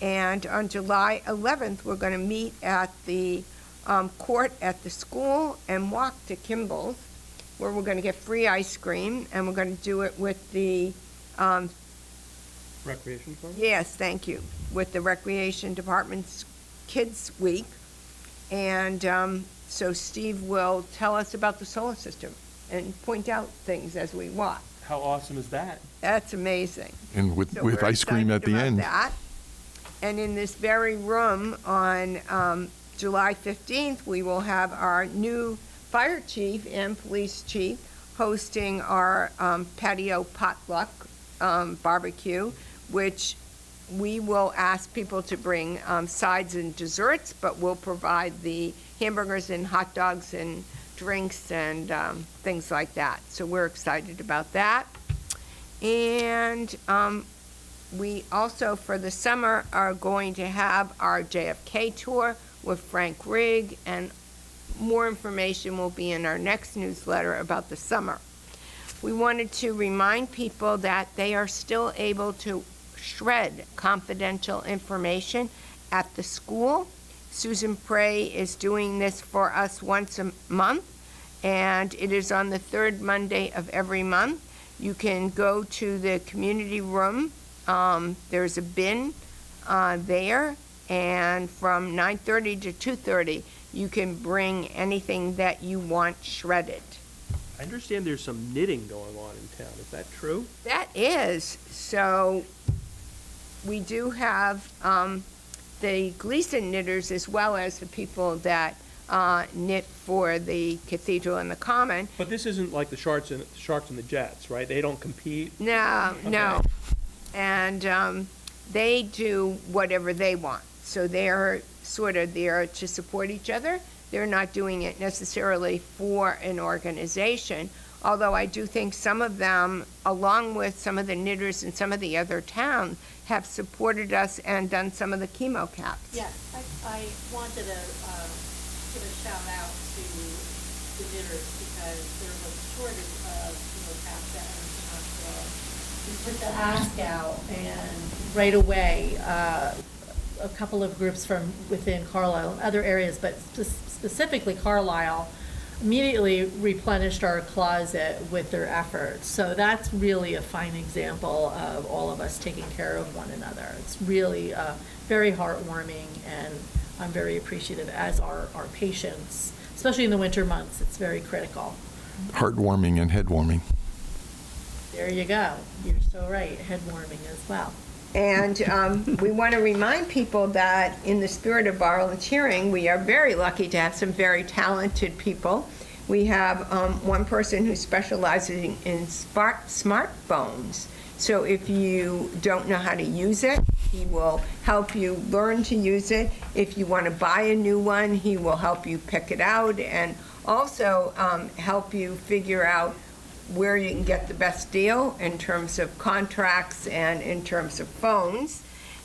Speaker 3: And on July 11th, we're going to meet at the court at the school and walk to Kimball's, where we're going to get free ice cream, and we're going to do it with the
Speaker 2: Recreation Department?
Speaker 3: Yes, thank you. With the Recreation Department's Kids Week. And so Steve will tell us about the solar system and point out things as we walk.
Speaker 2: How awesome is that?
Speaker 3: That's amazing.
Speaker 1: And with
Speaker 3: So we're
Speaker 1: ice cream at the
Speaker 3: excited
Speaker 1: end.
Speaker 3: about that. And in this very room on July 15th, we will have our new fire chief and police chief hosting our patio potluck barbecue, which we will ask people to bring sides and desserts, but we'll provide the hamburgers and hot dogs and drinks and things like that. So we're excited about that. And we also, for the summer, are going to have our JFK tour with Frank Rigg, and more information will be in our next newsletter about the summer. We wanted to remind people that they are still able to shred confidential information at the school. Susan Prey is doing this for us once a month, and it is on the third Monday of every month. You can go to the community room. There's a bin there, and from 9:30 to 2:30, you can bring anything that you want shredded.
Speaker 2: I understand there's some knitting going on in town. Is that true?
Speaker 3: That is. So we do have the Gleason knitters, as well as the people that knit for the Cathedral and the Common.
Speaker 2: But this isn't like the Sharks and the Jets, right? They don't compete?
Speaker 3: No, no.
Speaker 2: Okay.
Speaker 3: And they do whatever they want. So they're sort of there to support each other. They're not doing it necessarily for an organization, although I do think some of them, along with some of the knitters in some of the other towns, have supported us and done some of the chemo caps.
Speaker 6: Yes, I wanted to give a shout out to the knitters because there was a shortage of caps at Emerson Hospital.
Speaker 5: We put the ask out, and right away, a couple of groups from within Carlisle and other areas, but specifically Carlisle, immediately replenished our closet with their efforts. So that's really a fine example of all of us taking care of one another. It's really very heartwarming, and I'm very appreciative, as are our patients, especially in the winter months. It's very critical.
Speaker 1: Heartwarming and headwarming.
Speaker 5: There you go. You're so right. Headwarming as well.
Speaker 3: And we want to remind people that in the spirit of volunteering, we are very lucky to have some very talented people. We have one person who specializes in smartphones. So if you don't know how to use it, he will help you learn to use it. If you want to buy a new one, he will help you pick it out and also help you figure out where you can get the best deal in terms of contracts and in terms of phones.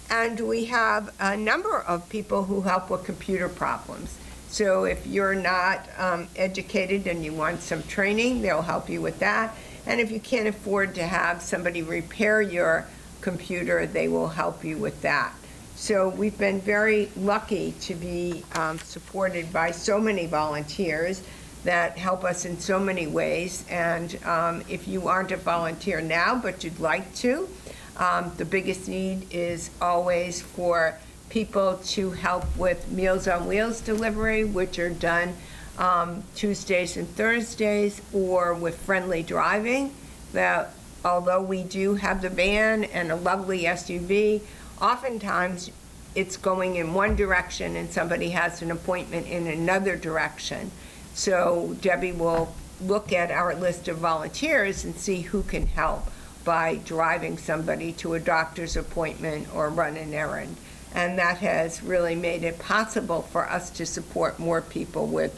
Speaker 3: And we have a number of people who help with computer problems. So if you're not educated and you want some training, they'll help you with that. And if you can't afford to have somebody repair your computer, they will help you with that. So we've been very lucky to be supported by so many volunteers that help us in so many ways. And if you aren't a volunteer now, but you'd like to, the biggest need is always for people to help with Meals on Wheels delivery, which are done Tuesdays and Thursdays, or with friendly driving. That although we do have the van and a lovely SUV, oftentimes it's going in one direction and somebody has an appointment in another direction. So Debbie will look at our list of volunteers and see who can help by driving somebody to a doctor's appointment or run an errand. And that has really made it possible for us to support more people with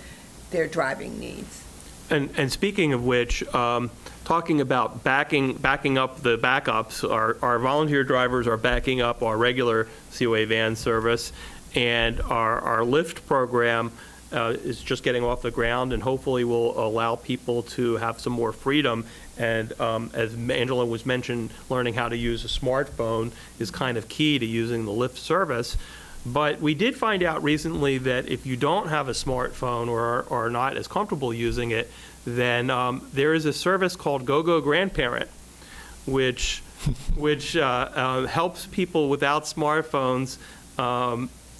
Speaker 3: their driving needs.
Speaker 2: And speaking of which, talking about backing up the backups, our volunteer drivers are backing up our regular COA van service, and our Lyft program is just getting off the ground and hopefully will allow people to have some more freedom. And as Angela was mentioned, learning how to use a smartphone is kind of key to using the Lyft service. But we did find out recently that if you don't have a smartphone or are not as comfortable using it, then there is a service called GoGo Grandparent, which helps people without smartphones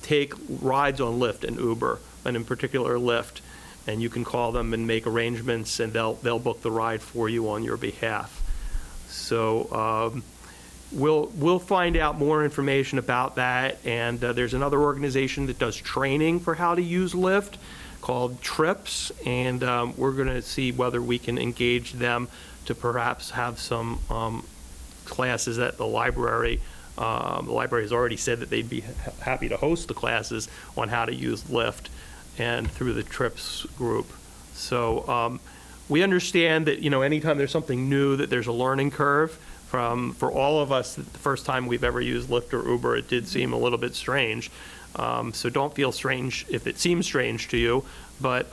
Speaker 2: take rides on Lyft and Uber, and in particular Lyft. And you can call them and make arrangements, and they'll book the ride for you on your behalf. So we'll find out more information about that. And there's another organization that does training for how to use Lyft called TRIPS, and we're going to see whether we can engage them to perhaps have some classes at the library. The library has already said that they'd be happy to host the classes on how to use Lyft, and through the TRIPS group. So we understand that, anytime there's something new, that there's a learning curve. For all of us, the first time we've ever used Lyft or Uber, it did seem a little bit strange. So don't feel strange if it seems strange to you, but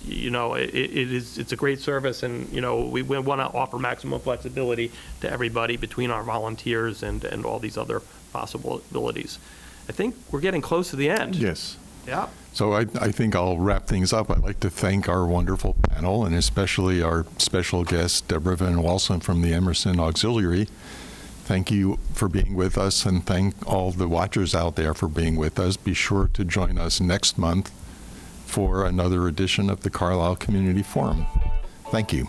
Speaker 2: it's a great service, and we want to offer maximum flexibility to everybody between our volunteers and all these other possibilities. I think we're getting close to the end.
Speaker 1: Yes.
Speaker 2: Yeah.
Speaker 1: So I think I'll wrap things up. I'd like to thank our wonderful panel, and especially our special guest, Debra Van Walsum from the Emerson Auxiliary. Thank you for being with us, and thank all the watchers out there for being with us. Be sure to join us next month for another edition of the Carlisle Community Forum. Thank you.